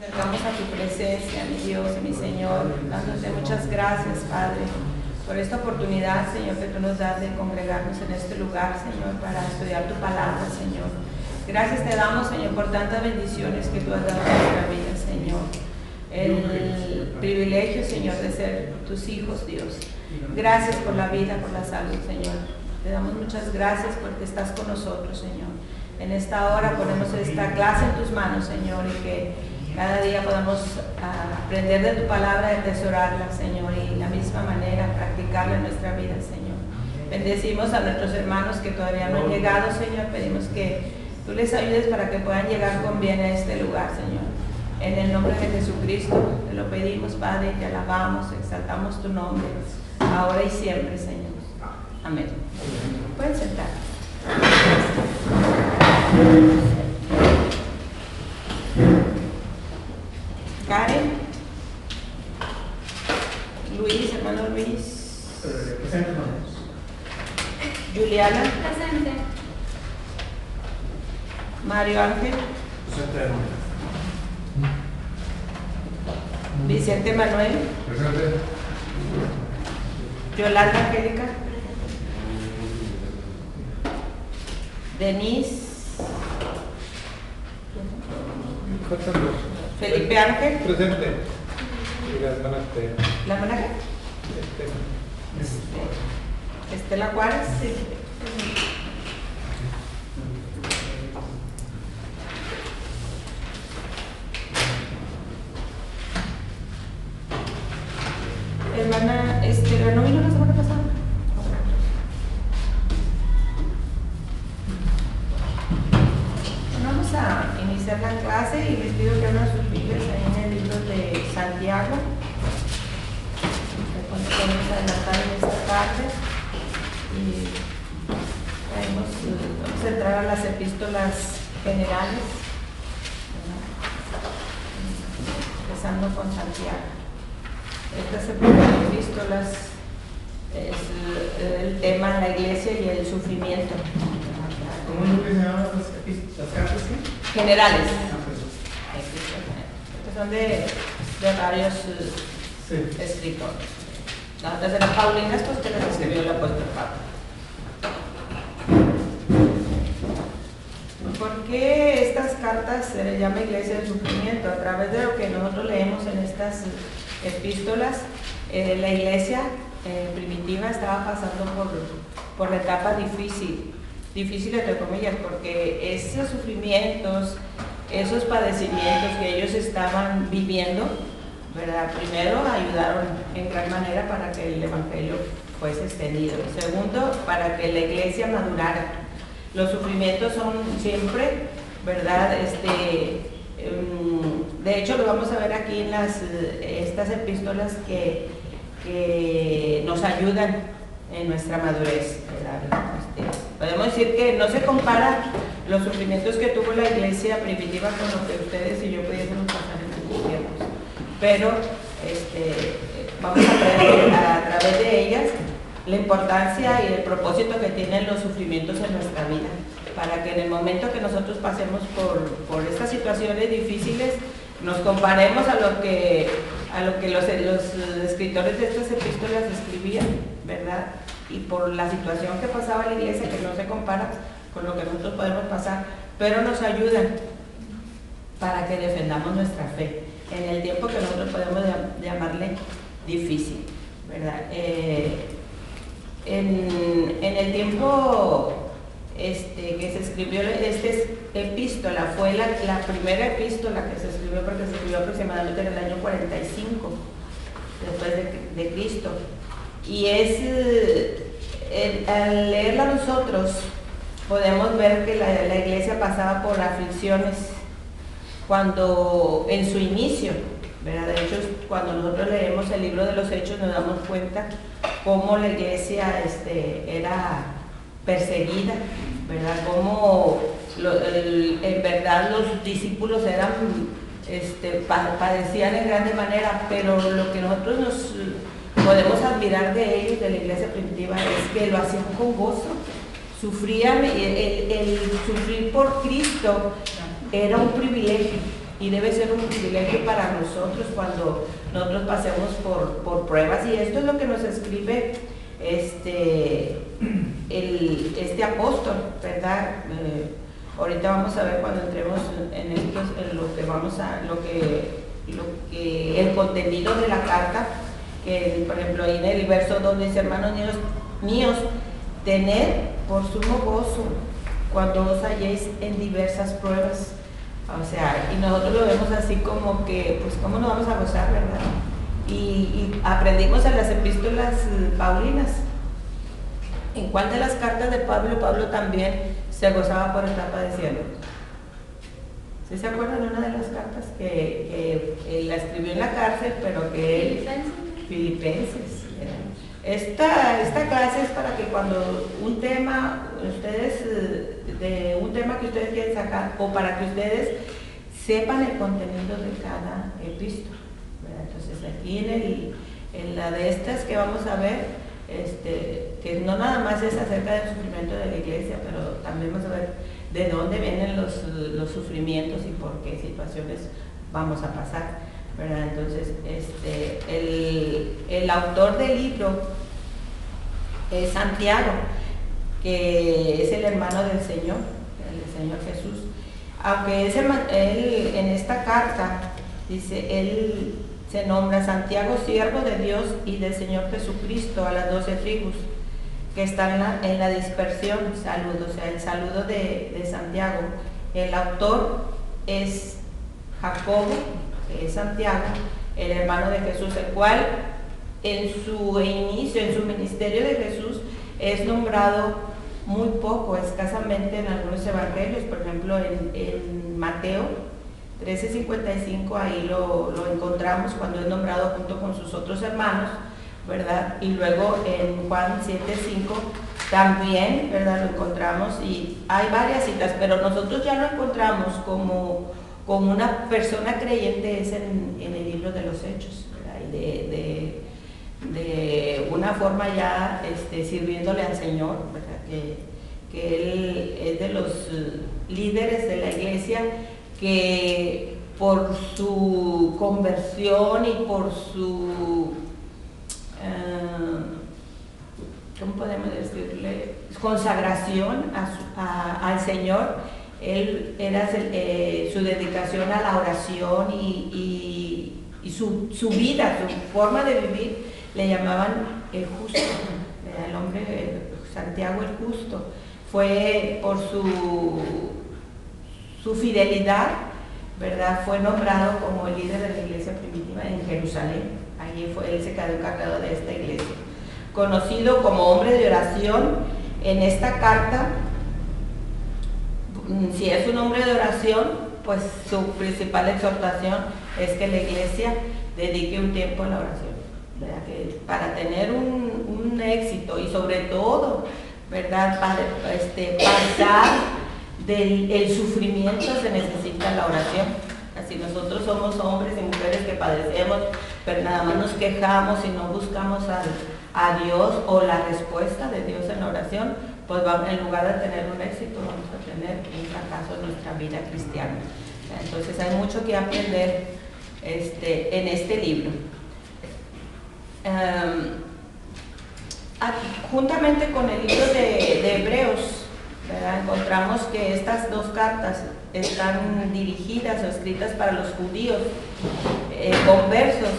Acercamos a tu presencia, mi Dios y mi Señor, dándote muchas gracias, Padre, por esta oportunidad, Señor, que tú nos das de congregarnos en este lugar, Señor, para estudiar tu palabra, Señor. Gracias te damos, Señor, por tantas bendiciones que tú has dado en nuestra vida, Señor. El privilegio, Señor, de ser tus hijos, Dios. Gracias por la vida, por la salud, Señor. Te damos muchas gracias porque estás con nosotros, Señor. En esta hora ponemos esta clase en tus manos, Señor, y que cada día podamos aprender de tu palabra, atesorarla, Señor, y de la misma manera practicarla en nuestra vida, Señor. Bendecimos a nuestros hermanos que todavía no han llegado, Señor. Pedimos que tú les ayudes para que puedan llegar con bien a este lugar, Señor. En el nombre de Jesucristo te lo pedimos, Padre, te alabamos, exaltamos tu nombre, ahora y siempre, Señor. Amén. Pueden sentar. Karen, Luis, hermano Luis. Presente, hermanos. Juliana. Presente. Mario Ángel. Presente, hermanos. Vicente Manuel. Presente. Yolanda Angélica. Denise. Felipe Ángel. Presente. Y las hermanas ¿La hermana qué? Estela Juárez. Hermana, ¿no vino la semana pasada? Bueno, vamos a iniciar la clase y les pido que abran sus Biblias ahí en el libro de Santiago. Vamos a adelantar en esta tarde y vamos a entrar a las epístolas generales, empezando con Santiago. Estas epístolas es el tema la iglesia y el sufrimiento. ¿Cómo es lo que se llaman las cartas? Generales. Estas son de varios escritores. Las de las Paulinas, pues que las escribió el apóstol Pablo. ¿Por qué estas cartas se les llama iglesia del sufrimiento? A través de lo que nosotros leemos en estas epístolas, la iglesia primitiva estaba pasando por la etapa difícil entre comillas, porque esos sufrimientos, esos padecimientos que ellos estaban viviendo, ¿verdad? Primero ayudaron en gran manera para que el evangelio fuese extendido. Segundo, para que la iglesia madurara. Los sufrimientos son siempre, ¿verdad? De hecho, lo vamos a ver aquí en estas epístolas que nos ayudan en nuestra madurez, ¿verdad? Podemos decir que no se compara los sufrimientos que tuvo la iglesia primitiva con lo que ustedes y yo pudiésemos pasar en estos tiempos, pero vamos a aprender a través de ellas la importancia y el propósito que tienen los sufrimientos en nuestra vida, para que en el momento que nosotros pasemos por estas situaciones difíciles, nos comparemos a lo que los escritores de estas epístolas escribían, ¿verdad? Y por la situación que pasaba la iglesia, que no se compara con lo que nosotros podemos pasar, pero nos ayudan para que defendamos nuestra fe en el tiempo que nosotros podemos llamarle difícil, ¿verdad? En el tiempo que se escribió esta epístola, fue la primera epístola que se escribió, porque se escribió aproximadamente en el año 45 después de Cristo, y al leerla nosotros podemos ver que la iglesia pasaba por aflicciones cuando en su inicio, ¿verdad? De hecho, cuando nosotros leemos el libro de los Hechos nos damos cuenta cómo la iglesia era perseguida, ¿verdad? Cómo en verdad los discípulos padecían en grande manera, pero lo que nosotros nos podemos admirar de ellos, de la iglesia primitiva, es que lo hacían con gozo. Sufrían, el sufrir por Cristo era un privilegio, y debe ser un privilegio para nosotros cuando nosotros pasemos por pruebas, y esto es lo que nos escribe este apóstol, ¿verdad? Ahorita vamos a ver cuando entremos en esto, en lo que vamos a, el contenido de la carta, que por ejemplo ahí en el verso 2 dice: hermanos míos, tened por sumo gozo cuando os halléis en diversas pruebas. O sea, y nosotros lo vemos así como que, pues cómo nos vamos a gozar, ¿verdad? Y aprendimos en las epístolas paulinas. ¿En cuál de las cartas de Pablo también se gozaba por estar padeciendo? ¿Sí se acuerdan de una de las cartas que él la escribió en la cárcel, pero que Filipenses? Esta clase es para que cuando un tema, de un tema que ustedes quieren sacar, o para que ustedes sepan el contenido de cada epístola, ¿verdad? Entonces aquí en la de estas que vamos a ver, que no nada más es acerca del sufrimiento de la iglesia, pero también vamos a ver de dónde vienen los sufrimientos y por qué situaciones vamos a pasar, ¿verdad? Entonces, el autor del libro es Santiago, que es el hermano del Señor Jesús. Aunque él en esta carta dice, él se nombra Santiago, siervo de Dios y del Señor Jesucristo, a las 12 tribus que están en la dispersión. Saludos, o sea, el saludo de Santiago. El autor es Jacobo, que es Santiago, el hermano de Jesús, el cual en su inicio, en su ministerio de Jesús, es nombrado muy poco, escasamente en algunos evangelios. Por ejemplo, en Mateo 13:55, ahí lo encontramos cuando es nombrado junto con sus otros hermanos, ¿verdad? Y luego en Juan 7:5 también, ¿verdad? Lo encontramos, y hay varias citas, pero nosotros ya lo encontramos como una persona creyente, es en el libro de los Hechos, ¿verdad? Y de una forma ya sirviéndole al Señor, ¿verdad? Que él es de los líderes de la iglesia, que por su conversión y por su, ¿cómo podemos decirle?, consagración al Señor, él era su dedicación a la oración y su vida, su forma de vivir, le llamaban el justo, el hombre Santiago el justo. Fue por su fidelidad, ¿verdad? Fue nombrado como el líder de la iglesia primitiva en Jerusalén. Allí él se quedó encargado de esta iglesia. Conocido como hombre de oración, en esta carta, si es un hombre de oración, pues su principal exhortación es que la iglesia dedique un tiempo a la oración, ¿verdad? Que para tener un éxito, y sobre todo, ¿verdad?, para pasar del sufrimiento, se necesita la oración. Así nosotros somos hombres y mujeres que padecemos, pero nada más nos quejamos y no buscamos a Dios o la respuesta de Dios en la oración, pues en lugar de tener un éxito, vamos a tener un fracaso en nuestra vida cristiana. Entonces hay mucho que aprender en este libro. Juntamente con el libro de Hebreos, ¿verdad?, encontramos que estas dos cartas están dirigidas o escritas para los judíos conversos,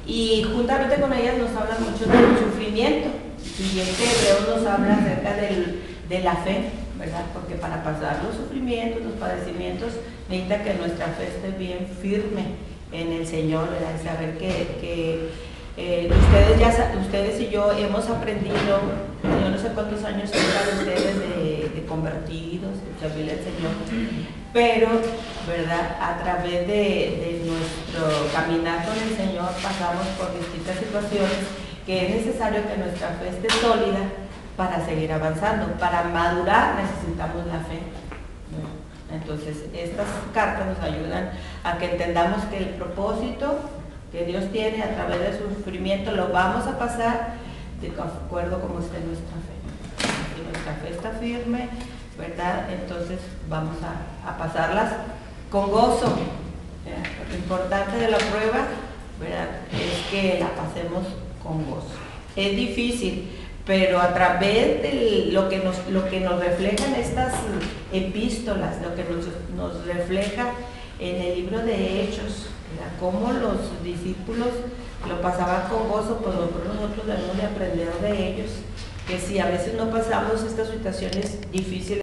y juntamente con ellas nos hablan mucho del sufrimiento. El siguiente Hebreos nos habla acerca de la fe, ¿verdad?, porque para pasar los sufrimientos, los padecimientos, necesita que nuestra fe esté bien firme en el Señor, ¿verdad?, y saber que ustedes y yo hemos aprendido, yo no sé cuántos años tengan ustedes de convertidos, de servirle al Señor, pero, ¿verdad?, a través de nuestro caminar con el Señor pasamos por distintas situaciones que es necesario que nuestra fe esté sólida para seguir avanzando. Para madurar necesitamos la fe. Entonces, estas cartas nos ayudan a que entendamos que el propósito que Dios tiene a través del sufrimiento lo vamos a pasar de acuerdo como esté nuestra fe. Si nuestra fe está firme, ¿verdad?, entonces vamos a pasarlas con gozo, Lo importante de la prueba, ¿verdad?, es que la pasemos con gozo. Es difícil, pero a través de lo que nos reflejan estas epístolas, lo que nos refleja en el libro de Hechos, ¿verdad?, cómo los discípulos lo pasaban con gozo, pues nosotros debemos de aprender de ellos, que si a veces no pasamos estas situaciones difíciles,